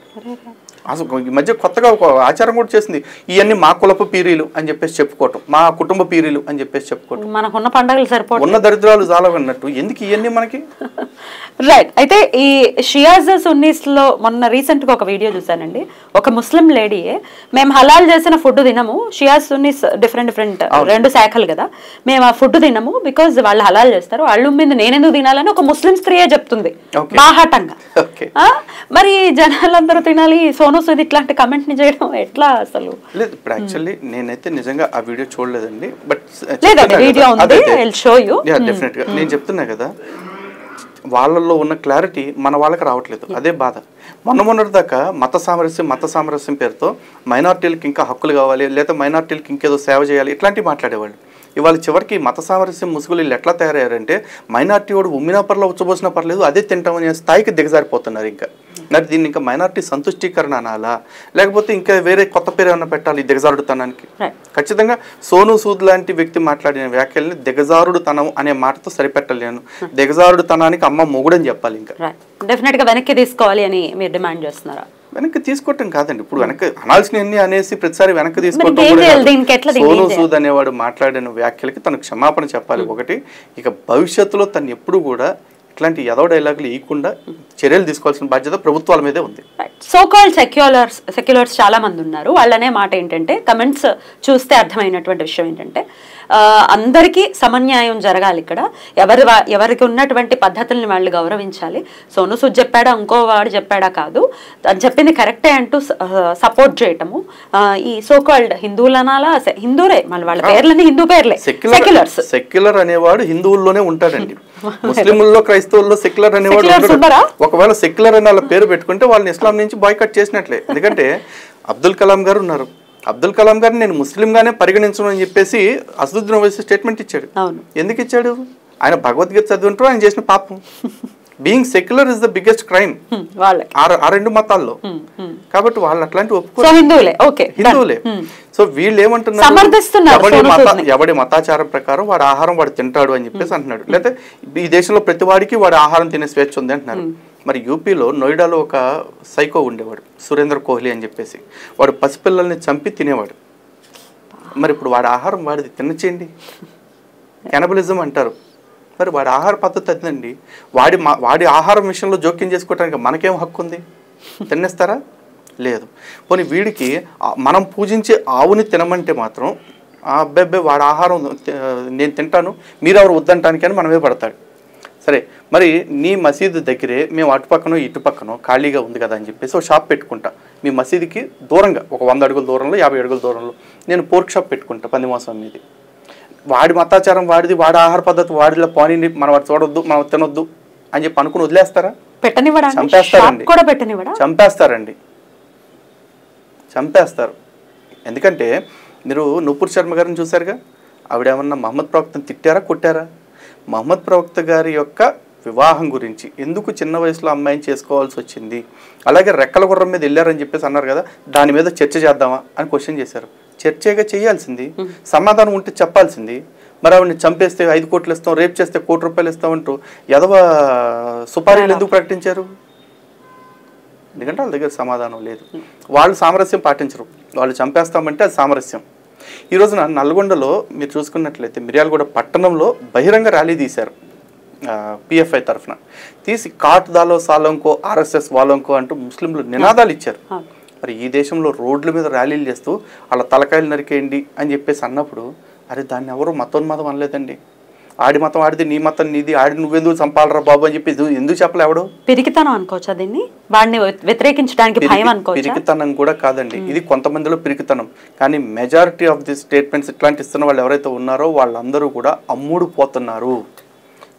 అసలు ఈ మధ్య కొత్తగా ఒక ఆచారం కూడా చేసింది, ఇవన్నీ మా కులపు పీరీలు అని చెప్పేసి చెప్పుకోవటం, మా కుటుంబ పీరీలు అని చెప్పేసి చెప్పుకోవటం. మనకున్న పండుగలు సరిపోదు, ఉన్న దరిద్రాలు చాలా అన్నట్టు. ఎందుకు ఇవన్నీ మనకి? రైట్. అయితే ఈ షియాజ్ సున్నీస్ లో మొన్న రీసెంట్ గా ఒక వీడియో చూసానండి. ఒక ముస్లిం లేడీయే మేము హలాల్ చేసిన ఫుడ్ తినము, షియాజ్ సున్నీస్ డిఫరెంట్ 2 శాఖలు కదా, మేము ఆ ఫుడ్ తినము బికాజ్ వాళ్ళు హలాల్ చేస్తారు, అళ్ళు మీద నేనెందుకు తినాలని ఒక ముస్లిం స్త్రీయే చెప్తుంది బాహాటంగా. మరి జనాలందరూ తినాలి, సోను సూద్ ఇట్లాంటి కమెంట్ ని చేయడం ఎట్లా అసలు? లేదు ఇప్పుడు యాక్చువల్లీ నేనైతే నిజంగా ఆ వీడియో చూడలేదండి. బట్ వీడియో ఉంది, ఐల్ షో యు. డెఫినెట్ గా నేను చెప్తున్నా కదా, వాళ్ళల్లో ఉన్న క్లారిటీ మన వాళ్ళకి రావట్లేదు. అదే బాధ. మొన్నటి దాకా మత సామరస్యం పేరుతో మైనార్టీలకు ఇంకా హక్కులు కావాలి, లేదా మైనార్టీలకు ఇంకేదో సేవ చేయాలి, ఇట్లాంటివి మాట్లాడేవాళ్ళు. ఇవాళ చివరికి మత సామరస్యం ముసుగులు వీళ్ళు ఎట్లా తయారయ్యారంటే మైనార్టీ వాడు ఉమ్మినా పర్లో ఉచ్చబోసినా పర్లేదు అదే తింటామనే స్థాయికి దిగజారిపోతున్నారు. ఇంకా మరి దీన్ని ఇంకా మైనార్టీ సంతుష్టీకరణ అనాలా, లేకపోతే ఇంకా వేరే కొత్త పేరు ఏమన్నా పెట్టాలి దిగజారుడుతనానికి? ఖచ్చితంగా సోను సూద్ లాంటి వ్యక్తి మాట్లాడిన వ్యాఖ్యల్ని దిగజారుడుతనం అనే మాటతో సరిపెట్టలేను. దిగజారుడుతనానికి అమ్మ మొగుడని చెప్పాలి. ఇంకా డెఫినెట్ గా వెనక్కి తీసుకోవాలి అని మీరు డిమాండ్ చేస్తున్నారా? వెనక్కి తీసుకోవటం కాదండి, ఇప్పుడు వెనక్కి అనాల్సినవన్నీ అనేసి ప్రతిసారి వెనక్కి తీసుకోవటం. సోను సూద్ అనేవాడు మాట్లాడిన వ్యాఖ్యలకి తను క్షమాపణ చెప్పాలి ఒకటి. ఇక భవిష్యత్తులో తను ఎప్పుడు కూడా ఇట్లాంటి ఎదో డైలాగులు ఇవ్వకుండా చర్యలు తీసుకోవాల్సిన బాధ్యత ప్రభుత్వాల మీదే ఉంది. సో కాల్డ్ సెక్యులర్స్ చాలా మంది ఉన్నారు. వాళ్ళనే మాట ఏంటంటే కమెంట్స్ చూస్తే అర్థమైనటువంటి విషయం ఏంటంటే అందరికీ సమన్యాయం జరగాలి. ఇక్కడ ఎవరికి ఉన్నటువంటి పద్ధతుల్ని వాళ్ళు గౌరవించాలి. సోను సూద్ చెప్పాడా ఇంకో వాడు చెప్పాడా కాదు, తను చెప్పింది కరెక్టే అంటూ సపోర్ట్ చేయటము. ఈ సో కాల్డ్ హిందువులనాలా, హిందూలే మళ్ళీ వాళ్ళ పేర్లన్నీ హిందూ పేర్లే. సెక్యులర్ అనేవాడు హిందువుల్లోనే ఉంటాడండి. ముస్లింల్లో క్రైస్తవుల్లో సెక్యులర్ అనేవాడు. ఒకవేళ సెక్యులర్ అనే వాళ్ళ పేరు పెట్టుకుంటే వాళ్ళని ఇస్లాం నుంచి బాయ్కట్ చేసినట్లే. ఎందుకంటే అబ్దుల్ కలాం గారు ఉన్నారు. అబ్దుల్ కలాం గారిని నేను ముస్లిం గానే పరిగణించను అని చెప్పేసి అసదుద్దీన్ ఓవైసీ స్టేట్మెంట్ ఇచ్చాడు. ఎందుకు ఇచ్చాడు? ఆయన భగవద్గీత చదివింటారు, ఆయన చేసిన పాపం. Being secular is the biggest crime వాళ్ళకి ఆ రెండు మతాల్లో. కాబట్టి వాళ్ళు అట్లాంటి సో హిందువులే, ఓకే, హిందువులే. సో వీళ్ళు ఏమంటున్నారు, ఎవడి మతాచారం ప్రకారం వాడి ఆహారం వాడు తింటాడు అని చెప్పేసి అంటున్నాడు. లేకపోతే ఈ దేశంలో ప్రతి వాడికి వాడి ఆహారం తినే స్వేచ్ఛ ఉంది అంటున్నారు. మరి యూపీలో నోయిడాలో ఒక సైకో ఉండేవాడు, సురేంద్ర కోహ్లీ అని చెప్పేసి. వాడు పసిపిల్లల్ని చంపి తినేవాడు. మరి ఇప్పుడు వాడి ఆహారం వాడిది తినచేయండి, కెనబలిజం అంటారు. మరి వాడి ఆహార పద్ధతి అదండి. వాడి ఆహారం విషయంలో జోక్యం చేసుకోవడానికి మనకేం హక్కు ఉంది? తినేస్తారా? లేదు. పోనీ వీడికి మనం పూజించే ఆవుని తినమంటే మాత్రం అబ్బాయి వాడి ఆహారం నేను తింటాను, మీరెవరు వద్దంటానికి అని మనమే పడతాడు. సరే, మరి నీ మసీదు దగ్గరే మేము అటుపక్కనో ఇటుపక్కనో ఖాళీగా ఉంది కదా అని చెప్పేసి ఒక షాప్ పెట్టుకుంటా. మీ మసీదుకి దూరంగా ఒక 100 అడుగుల దూరంలో, 50 అడుగుల దూరంలో నేను పోర్క్ షాప్ పెట్టుకుంటా, పంది మాంసం అనేది. వాడి మతాచారం వాడిది, వాడి ఆహార పద్ధతి వాడిలో పోనీ మనం వాడు చూడొద్దు, మనం తినొద్దు అని చెప్పి అనుకుని వదిలేస్తారా? చంపేస్తారండి. చంపేస్తారు. ఎందుకంటే మీరు నూపూర్ శర్మ గారిని చూశారుగా, ఆవిడేమన్నా మహమ్మద్ ప్రవక్తను తిట్టారా, కొట్టారా? మహమ్మద్ ప్రవక్త గారి యొక్క వివాహం గురించి, ఎందుకు చిన్న వయసులో అమ్మాయిని చేసుకోవాల్సి వచ్చింది, అలాగే రెక్కల గుర్రం మీద వెళ్ళారని చెప్పేసి అన్నారు కదా, దాని మీద చర్చ చేద్దామా అని క్వశ్చన్ చేశారు. చర్చగా చేయాల్సింది, సమాధానం ఉంటే చెప్పాల్సింది. మరి ఆవిడని చంపేస్తే 5 కోట్లు ఇస్తాం, రేప్ చేస్తే 1 కోటి రూపాయలు ఇస్తామంటూ ఎదవ సుపారీలు ఎందుకు ప్రకటించారు? ఎందుకంటే వాళ్ళ దగ్గర సమాధానం లేదు. వాళ్ళు సామరస్యం పాటించరు, వాళ్ళు చంపేస్తామంటే అది సామరస్యం. ఈ రోజున నల్గొండలో మీరు చూసుకున్నట్లయితే మిర్యాలగూడ పట్టణంలో బహిరంగ ర్యాలీ తీశారు పిఎఫ్ఐ తరఫున. తీసి కాట్ దాలో సాలంకో, ఆర్ఎస్ఎస్ వాలంకో అంటూ ముస్లింలు నినాదాలు ఇచ్చారు. మరి ఈ దేశంలో రోడ్ల మీద ర్యాలీలు చేస్తూ వాళ్ళ తలకాయలు నరికేయండి అని చెప్పేసి అన్నప్పుడు, అరే దాన్ని ఎవరు మతోన్మతం అనలేదండి. ఆడి మతం ఆడిది, నీ మతం నీది, ఆడి నువ్వెందుకు చంపాలరా బాబు అని చెప్పి ఎందుకు చెప్పలే? ఎవడు పిరికితనం అనుకోవచ్చా దీన్ని? వాడిని వ్యతిరేకించడానికి భయం అనుకోవచ్చా? పిరికితనం కూడా కాదండి, ఇది కొంతమందిలో పిరికితనం. కానీ మెజారిటీ ఆఫ్ ది స్టేట్మెంట్స్ ఇట్లాంటి ఇస్తున్న వాళ్ళు ఎవరైతే ఉన్నారో వాళ్ళందరూ కూడా అమ్ముడు పోతున్నారు.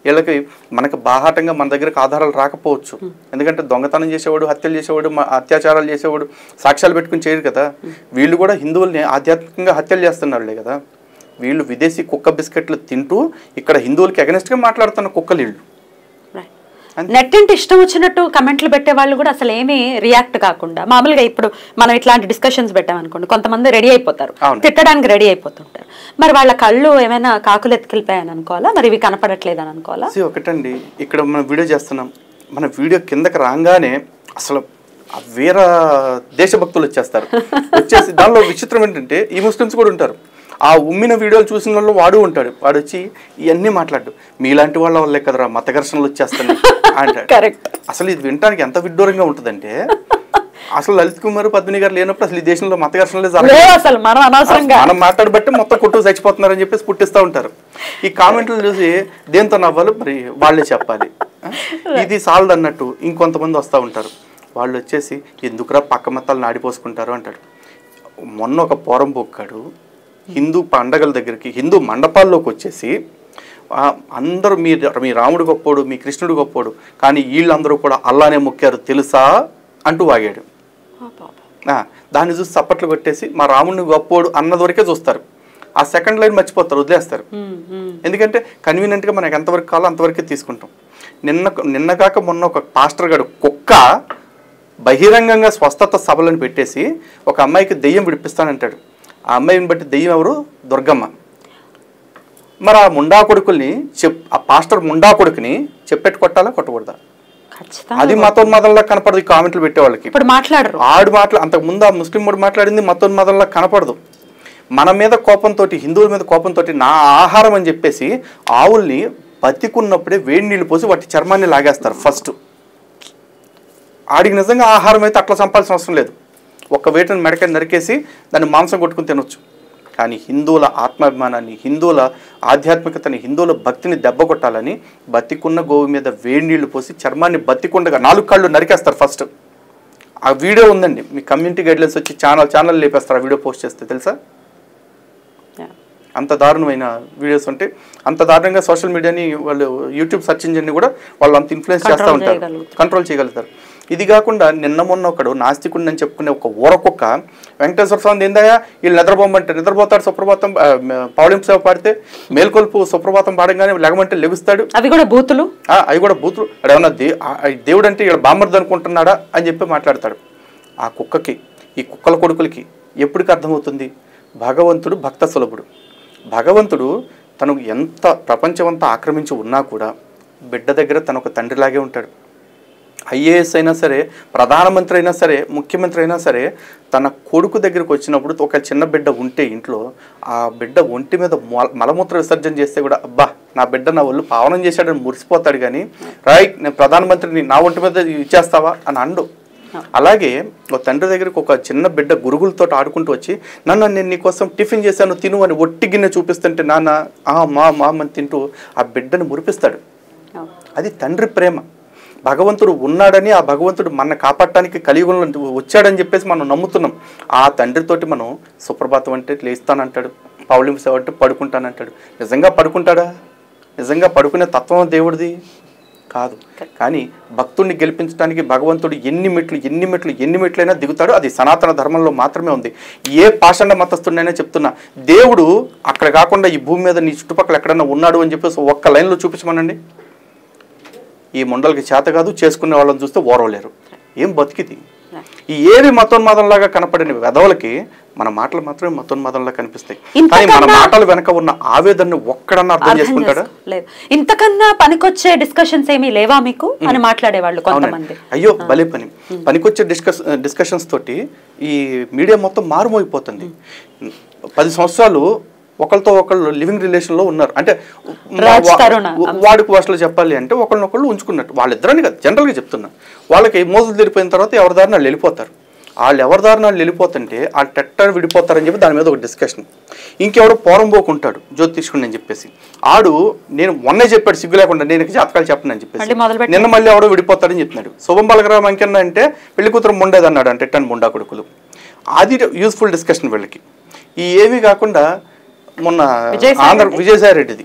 వీళ్ళకి మనకు బాహాటంగా మన దగ్గరకు ఆధారాలు రాకపోవచ్చు, ఎందుకంటే దొంగతనం చేసేవాడు, హత్యలు చేసేవాడు, అత్యాచారాలు చేసేవాడు సాక్ష్యాలు పెట్టుకుని చేయరు కదా. వీళ్ళు కూడా హిందువుల్ని ఆధ్యాత్మికంగా హత్యలు చేస్తున్నారులే కదా. వీళ్ళు విదేశీ కుక్క బిస్కెట్లు తింటూ ఇక్కడ హిందువులకి అగెనిస్ట్గా మాట్లాడుతున్న కుక్కలు వీళ్ళు. నెట్టింటి ఇష్టం వచ్చినట్టు కమెంట్లు పెట్టే వాళ్ళు కూడా అసలు ఏమీ రియాక్ట్ కాకుండా, మామూలుగా ఇప్పుడు మనం ఇట్లాంటి డిస్కషన్స్ పెట్టామనుకోండి, కొంతమంది రెడీ అయిపోతారు, తిట్టడానికి రెడీ అయిపోతుంటారు. మరి వాళ్ళ కళ్ళు ఏమైనా కాకులు ఎత్తుకెళ్ళిపోయాయని అనుకోవాలా, మరి ఇవి కనపడట్లేదు అని అనుకోవాలా? ఒకటండి, ఇక్కడ మనం వీడియో చేస్తున్నాం, మన వీడియో కిందకి రాగానే అసలు వేరే దేశభక్తులు వచ్చేస్తారు. వచ్చేసి దానిలో విచిత్రం ఏంటంటే ఈ ముస్లిమ్స్ కూడా ఉంటారు. ఆ ఉమ్మిన వీడియోలు చూసిన వాళ్ళు వాడు ఉంటాడు. వాడు వచ్చి ఇవన్నీ మాట్లాడు, మీలాంటి వాళ్ళ వల్లే కదరా మత ఘర్షణలు వచ్చేస్తాయి అంటాడు. అసలు ఇది వినడానికి ఎంత విడ్డూరంగా ఉంటుందంటే, అసలు లలిత్ కుమార్ పద్మిని గారు లేనప్పుడు అసలు ఈ దేశంలో మత ఘర్షణలే జరగదు. మనం మాట్లాడబట్టి మొత్తం కొట్టు చచ్చిపోతున్నారని చెప్పేసి పుట్టిస్తూ ఉంటారు. ఈ కామెంట్లు చూసి దేంతో నవ్వాలి మరి వాళ్ళే చెప్పాలి. ఇది సాల్డ్ అన్నట్టు ఇంకొంతమంది వస్తూ ఉంటారు. వాళ్ళు వచ్చేసి ఎందుకురా పక్క మతాలు నాడిపోసుకుంటారు అంటాడు. మొన్న ఒక పోరం పొక్కాడు, హిందూ పండగల దగ్గరికి హిందూ మండపాల్లోకి వచ్చేసి అందరూ మీ రాముడు గొప్పోడు, మీ కృష్ణుడు గొప్పోడు, కానీ వీళ్ళందరూ కూడా అల్లానే మొక్కారు తెలుసా అంటూ వాగాడు. దాన్ని చూసి చప్పట్లు కొట్టేసి మా రాముడిని గొప్పోడు అన్నది వరకే చూస్తారు. ఆ సెకండ్ లైన్ మర్చిపోతారు, వదిలేస్తారు. ఎందుకంటే కన్వీనియంట్గా మనకి ఎంతవరకు కావాలో అంతవరకే తీసుకుంటాం. నిన్నగాక మొన్న ఒక పాస్టర్ గారు కుక్క బహిరంగంగా స్వస్థత సభలను పెట్టేసి ఒక అమ్మాయికి దెయ్యం విడిపిస్తానంటాడు. ఆ అమ్మాయిని బట్టి దెయ్యం ఎవరు? దుర్గమ్మ. మరి ఆ ముండా కొడుకుల్ని ఆ పాస్టర్ ముండా కొడుకుని చెప్పెట్టు కొట్టాలా, కొట్టకూడదా? అది మతోన్మాదంలా కనపడదు. ఈ కామెంట్లు పెట్టే వాళ్ళకి ఇప్పుడు మాట్లాడరు. అంతకు ముందు ఆ ముస్లిం వాడు మాట్లాడింది మతోన్మాదంలా కనపడదు. మన మీద కోపంతో, హిందువుల మీద కోపంతో నా ఆహారం అని చెప్పేసి ఆవుల్ని బతికున్నప్పుడే వేడి నీళ్ళు పోసి వాటి చర్మాన్ని లాగేస్తారు ఫస్ట్. ఆడికి నిజంగా ఆహారం అయితే అట్లా చంపాల్సిన అవసరం లేదు. ఒక్క వేటను మెడకాయ నరికేసి దాన్ని మాంసం కొట్టుకుని తినొచ్చు. కానీ హిందువుల ఆత్మాభిమానాన్ని, హిందువుల ఆధ్యాత్మికతని, హిందువుల భక్తిని దెబ్బ కొట్టాలని బతికున్న గోవు మీద వేడి నీళ్లు పోసి చర్మాన్ని బతికుండగా 4 కళ్ళు నరికేస్తారు ఫస్ట్. ఆ వీడియో ఉందండి, మీ కమ్యూనిటీ గైడ్లైన్స్ వచ్చి ఛానల్ లేపేస్తారు ఆ వీడియో పోస్ట్ చేస్తే, తెలుసా? అంత దారుణమైన వీడియోస్ ఉంటే అంత దారుణంగా సోషల్ మీడియాని వాళ్ళు యూట్యూబ్ సెర్చ్ ఇంజిన్ని కూడా వాళ్ళు అంత ఇన్ఫ్లుయెన్స్ చేస్తూ ఉంటారు, కంట్రోల్ చేయగలుగుతారు. ఇది కాకుండా నిన్న మొన్న ఒకడు నాస్తికుడిని అని చెప్పుకునే ఒక ఊరకొక్క వెంకటేశ్వర స్వామి ఏందయ్యా వీళ్ళు నిద్రపోమంటే నిద్రపోతాడు, సుప్రభాతం పౌళింపు సేవ పాడితే మేల్కొల్పు సుప్రభాతం పాడంగానే లెగమంటే లెగుస్తాడు. అవి కూడా బూతులు, ఏమన్నా దేవుడు అంటే ఇక్కడ బామ్మర్ది అనుకుంటున్నాడా అని చెప్పి మాట్లాడతాడు. ఆ కుక్కకి, ఈ కుక్కల కొడుకులకి ఎప్పటికి అర్థమవుతుంది భగవంతుడు భక్త సులభుడు. భగవంతుడు తను ఎంత ప్రపంచమంతా ఆక్రమించి ఉన్నా కూడా బిడ్డ దగ్గర తను ఒక తండ్రిలాగే ఉంటాడు. ఐఏఎస్ అయినా సరే, ప్రధానమంత్రి అయినా సరే, ముఖ్యమంత్రి అయినా సరే, తన కొడుకు దగ్గరికి వచ్చినప్పుడు ఒక చిన్న బిడ్డ ఉంటే ఇంట్లో ఆ బిడ్డ ఒంటి మీద మలమూత్ర విసర్జన చేస్తే కూడా అబ్బా నా బిడ్డ నా ఒళ్ళు పావనం చేశాడని మురిసిపోతాడు. కానీ రైట్ నేను ప్రధానమంత్రిని నా ఒంటి మీద ఇచ్చేస్తావా అని అండు. అలాగే ఒక తండ్రి దగ్గరికి ఒక చిన్న బిడ్డ గురుగులతో ఆడుకుంటూ వచ్చి నాన్న నేను నీకోసం టిఫిన్ చేశాను తిను అని ఒట్టి గిన్నె చూపిస్తుంటే నాన్న మా అని తింటూ ఆ బిడ్డను మురిపిస్తాడు. అది తండ్రి ప్రేమ. భగవంతుడు ఉన్నాడని, ఆ భగవంతుడు మన కాపాడటానికి కలియుగంలో వచ్చాడని చెప్పేసి మనం నమ్ముతున్నాం. ఆ తండ్రితోటి మనం సుప్రభాతం అంటే లేస్తానంటాడు, పౌళింపు సేవ అంటే పడుకుంటానంటాడు. నిజంగా పడుకుంటాడా? నిజంగా పడుకునే తత్వం దేవుడిది కాదు. కానీ భక్తుడిని గెలిపించడానికి భగవంతుడు ఎన్ని మెట్లైనా దిగుతాడు. అది సనాతన ధర్మంలో మాత్రమే ఉంది. ఏ పాషండ మతస్థుడినైనా చెప్తున్నా, దేవుడు అక్కడ కాకుండా ఈ భూమి మీద నీ చుట్టుపక్కల ఎక్కడన్నా ఉన్నాడు అని చెప్పేసి ఒక్క లైన్లో చూపించమనండి. ఈ ముండలకి చేత కాదు, చేసుకునే వాళ్ళని చూస్తే ఓరవలేరు. ఏం బతికిది? ఈ ఏవి మతోన్మాదంలాగా కనపడిన వెధవలకి మన మాటలు మాత్రమే మతోన్మాదంలా కనిపిస్తాయి. కానీ మన మాటలు వెనక ఉన్న ఆవేదనని ఒక్కడన్నా అర్థం చేసుకుంటాడా? లేదు. ఇంతకన్నా పనికొచ్చే డిస్కషన్స్ ఏమీ లేవా మీకు అని మాట్లాడేవాళ్ళు కొంతమంది. అయ్యో భలే పనికొచ్చే డిస్కషన్స్ తోటి ఈ మీడియా మొత్తం మారుమోగిపోతుంది. 10 సంవత్సరాలు ఒకరితో ఒకళ్ళు లివింగ్ రిలేషన్లో ఉన్నారు అంటే వాడికి అసలు చెప్పాలి అంటే ఒకళ్ళనొకళ్ళు ఉంచుకున్నట్టు. వాళ్ళిద్దరని కదా జనరల్గా చెప్తున్నా. వాళ్ళకి మోజులు తీరిపోయిన తర్వాత ఎవరి దారిన వాళ్ళు వెళ్ళిపోతారు. వాళ్ళు ఎవరి దారిన వాళ్ళు వెళ్ళిపోతుంటే ఆ టెట్టర్ విడిపోతారని చెప్పి దాని మీద ఒక డిస్కషన్. ఇంకెవడో పోరంబోకుంటాడు జ్యోతిష్కుని అని చెప్పేసి ఆడు నేను మొన్నే చెప్పాడు సిగ్గు లేకుండా నేను జాతకాలు చెప్పను అని చెప్పేసి నిన్న మళ్ళీ ఎవడో విడిపోతాడని చెప్తున్నాడు. శుభం బలగరామ అంకెన్న అంటే పెళ్లి కూతురు ముండేదన్నాడు అంటే టెన్ ముండా కొడుకులు. అది యూస్ఫుల్ డిస్కషన్ వీళ్ళకి. ఈ ఏవి కాకుండా మొన్న విజయసాయి రెడ్డిది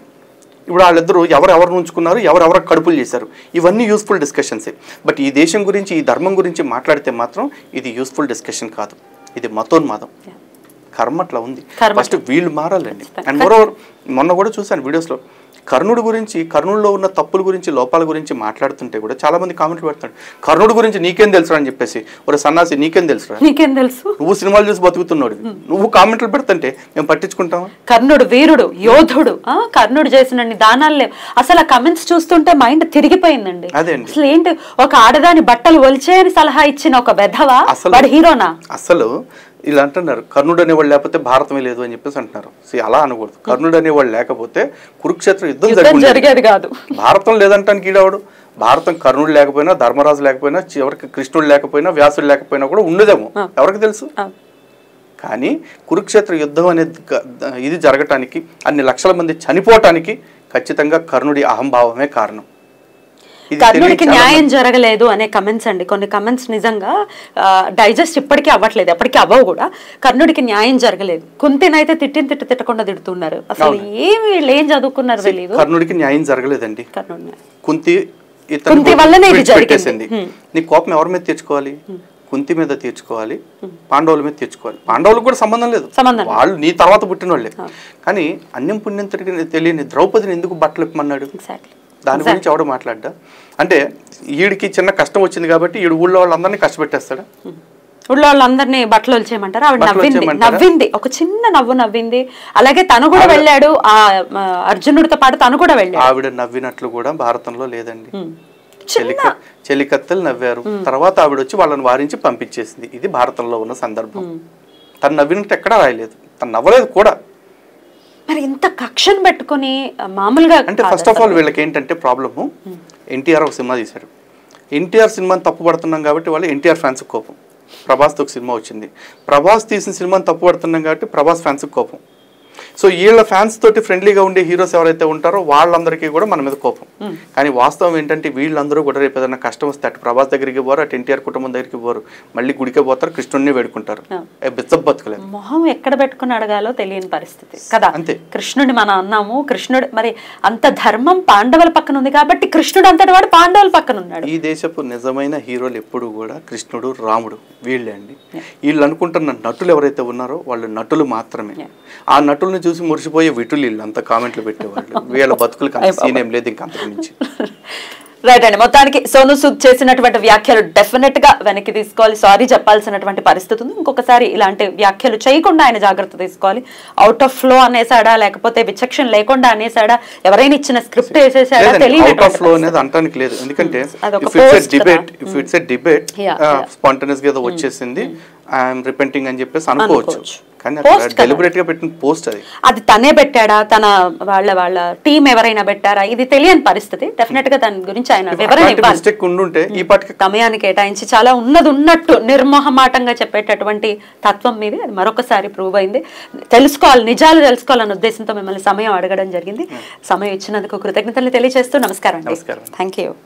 ఇప్పుడు వాళ్ళిద్దరూ ఎవరెవరు ఉంచుకున్నారు, ఎవరెవరు కడుపులు చేశారు, ఇవన్నీ యూస్ఫుల్ డిస్కషన్సే. బట్ ఈ దేశం గురించి ఈ ధర్మం గురించి మాట్లాడితే మాత్రం ఇది యూస్ఫుల్ డిస్కషన్ కాదు, ఇది మతోన్మాదం. కర్మ అట్లా ఉంది. ఫస్ట్ వీళ్ళు మారాలండి. అండ్ మోరోవర్ మొన్న కూడా చూశాను వీడియోస్లో కర్ణుడి గురించి, కర్ణుడిలో ఉన్న తప్పుల గురించి, లోపాల గురించి మాట్లాడుతుంటే కూడా చాలా మంది కామెంట్లు పెడతాడు, కర్ణుడి గురించి నీకేం తెలుసురా అని చెప్పేసి. ఒక సన్నాసి నీకేం తెలుసురా, నీకేం తెలుసు, నువ్వు సినిమాలు చూసి బతుకుతున్నాడు, నువ్వు కామెంట్లు పెడుతుంటే మేము పట్టించుకుంటాం. కర్ణుడు వీరుడు, యోధుడు, కర్ణుడు చేసినన్ని దానాలు లేవు. అసలు ఆ కమెంట్స్ చూస్తుంటే మైండ్ తిరిగిపోయిందండి. అసలు ఏంటి, ఒక ఆడదాని బట్టలు ఒలిచే అని సలహా ఇచ్చిన ఒక బెధవా వాడు హీరోనా? అసలు ఇలా అంటున్నారు కర్ణుడు అనేవాళ్ళు లేకపోతే భారతమే లేదు అని చెప్పేసి అంటున్నారు. అలా అనకూడదు. కర్ణుడు అనేవాళ్ళు లేకపోతే కురుక్షేత్ర యుద్ధం జరిగేది కాదు. భారతం లేదంటానికి ఈడవాడు. భారతం కర్ణుడు లేకపోయినా, ధర్మరాజు లేకపోయినా, చివరికి కృష్ణుడు లేకపోయినా, వ్యాసుడు లేకపోయినా కూడా ఉండదేమో, ఎవరికి తెలుసు. కానీ కురుక్షేత్ర యుద్ధం అనేది ఇది జరగటానికి, అన్ని లక్షల మంది చనిపోవటానికి ఖచ్చితంగా కర్ణుడి అహంభావమే కారణం. కర్ణుడికి న్యాయం జరగలేదు అనే కమెంట్స్ అండి. కొన్ని కమెంట్స్ నిజంగా డైజెస్ట్ ఇప్పటికీ అవ్వట్లేదు, ఎప్పటికీ అవ్వవు కూడా. కర్ణుడికి న్యాయం జరగలేదు. కుంతినైతే తిట్టకుండా తిడుతున్నారు. అసలు వీళ్ళు ఏం చదువుకున్నారు తెలియదు. కర్ణుడికి న్యాయం జరగలేదండి. కుంతి వల్లనే ఇది జరిగింది. నీ కోపం ఎవరి మీద తీర్చుకోవాలి? కుంతి మీద తీర్చుకోవాలి, పాండవుల మీద తీర్చుకోవాలి. పాండవులకు కూడా సంబంధం లేదు, వాళ్ళు నీ తర్వాత పుట్టిన వాళ్ళే. కానీ అన్యం పుణ్యం తెలియని ద్రౌపదిని ఎందుకు బట్టలు ఇప్పమన్నాడు? దాని గురించి ఎవడు మాట్లాడ్డా? అంటే వీడికి చిన్న కష్టం వచ్చింది కాబట్టి వీడు ఊళ్ళో వాళ్ళందరినీ కష్టపెట్టేస్తాడా? ఊళ్ళో వాళ్ళందరినీ బట్టలు వచ్చేయమంటారు. ఆవిడ నవ్వింది, ఒక చిన్న నవ్వు నవ్వింది. అలాగే తను కూడా వెళ్ళాడు, ఆ అర్జునుడితో పాటు తను కూడా వెళ్ళాడు. ఆవిడ నవ్వినట్లు కూడా భారతంలో లేదండి. చెలికత్తెలు నవ్వారు, తర్వాత ఆవిడ వచ్చి వాళ్ళని వారించి పంపించేసింది. ఇది భారతంలో ఉన్న సందర్భం. తను నవ్వినట్టు ఎక్కడా రాయలేదు, తను నవ్వలేదు కూడా. మరి ఇంత కక్షను పెట్టుకుని మామూలుగా అంటే ఫస్ట్ ఆఫ్ ఆల్ వీళ్ళకి ఏంటంటే ప్రాబ్లము, ఎన్టీఆర్ ఒక సినిమా తీశాడు. ఎన్టీఆర్ సినిమాని తప్పుపడుతున్నాం కాబట్టి వాళ్ళు ఎన్టీఆర్ ఫ్యాన్స్కి కోపం. ప్రభాస్తో ఒక సినిమా వచ్చింది, ప్రభాస్ తీసిన సినిమాని తప్పుపడుతున్నాం కాబట్టి ప్రభాస్ ఫ్యాన్స్కి కోపం. సో వీళ్ళ ఫ్యాన్స్ తోటి ఫ్రెండ్లీగా ఉండే హీరోస్ ఎవరైతే ఉంటారో వాళ్ళందరికీ కూడా మన మీద కోపం. కానీ వాస్తవం ఏంటంటే వీళ్ళందరూ కూడా రేపు ఏదైనా కష్టం వస్తే అటు ప్రభాస్ దగ్గరికి పోరు, అటు ఎన్టీఆర్ కుటుంబం దగ్గరికి పోరు, మళ్ళీ గుడికే పోతారు, కృష్ణుడిని వేడుకుంటారు. బిచ్చప్ బతుకలేదు. మొహం ఎక్కడ పెట్టుకుని అడగాలో తెలియని పరిస్థితి కదా. అంతే. కృష్ణుడి మనం అన్నాము, కృష్ణుడు మరి అంత ధర్మం పాండవుల పక్కన ఉంది కాబట్టి కృష్ణుడు అంతటి వాడు పాండవుల పక్కన ఉన్నాడు. ఈ దేశపు నిజమైన హీరోలు ఎప్పుడు కూడా కృష్ణుడు, రాముడు వీళ్ళే అండి. వీళ్ళు అనుకుంటున్న నటులు ఎవరైతే ఉన్నారో వాళ్ళు నటులు మాత్రమే. ఆ నటుల్ని చూసి మురిసిపోయే విటులు వీళ్ళు అంత కామెంట్లు పెట్టేవాళ్ళు. వీళ్ళ బతుకులకి అంత సీన్ ఏం లేదు ఇంకా అంతకు మించి. రైట్ అండి. మొత్తానికి సోను సూద్ చేసినటువంటి వ్యాఖ్యలు డెఫినెట్ గా వెనక్కి తీసుకోవాలి, సారీ చెప్పాల్సినటువంటి పరిస్థితి ఉంది. ఇంకొకసారి ఇలాంటి వ్యాఖ్యలు చేయకుండా ఆయన జాగ్రత్త తీసుకోవాలి. అవుట్ ఆఫ్ ఫ్లో అనేసాడా, లేకపోతే విచక్షణ లేకుండా అనేసాడా, ఎవరైనా ఇచ్చిన స్క్రిప్ట్ వేసేసాడా తెలియదు. అవుట్ ఆఫ్ ఫ్లో అనేది అంటానికి లేదు. ఎందుకంటే if it's a debate spontaneous గా ఏదో వచ్చేసింది, ఐఎమ్ రిపెంటింగ్ అని చెప్పేసి అనుకోవచ్చు. కానీ డెలిబరేట్ గా పెట్టిన పోస్ట్ అది తనే పెట్టాడా, తన వాళ్ళ టీం ఎవరైనా పెట్టారా, ఇది తెలియని పరిస్థితి. డెఫినెట్ గా దాని గురించి ఆయన వివరణ ఇవ్వాలి. సమయాన్ని కేటాయించి చాలా ఉన్నట్టు నిర్మోహమాటంగా చెప్పేటటువంటి తత్వం మీది అది మరొకసారి ప్రూవ్ అయింది. తెలుసుకోవాలి, నిజాలు తెలుసుకోవాలన్న ఉద్దేశంతో మిమ్మల్ని సమయం అడగడం జరిగింది. సమయం ఇచ్చినందుకు కృతజ్ఞతలు తెలియజేస్తూ నమస్కారం అండి. నమస్కారం. Thank you.